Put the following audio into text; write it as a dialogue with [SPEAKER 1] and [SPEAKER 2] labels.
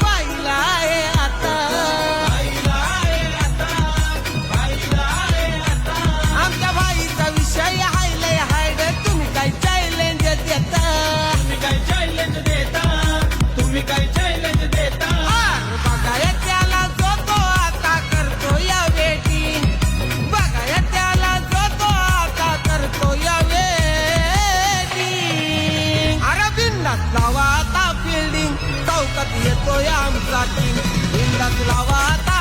[SPEAKER 1] बाईला आहे आता, आमच्या भाईचा विषय हायलय हायड. तुम्ही काय चॅलेंज देता,
[SPEAKER 2] तुम्ही काय चॅलेंज देता
[SPEAKER 1] बघाय त्याला जो तो आता करतो या वेटिंग, बघाय त्याला जो तो आता करतो या वेटिंग. अरे बिंदास लावा आता फिल्डिंग, चौकात येतोय आमचा टीम. बिंदास लावा आता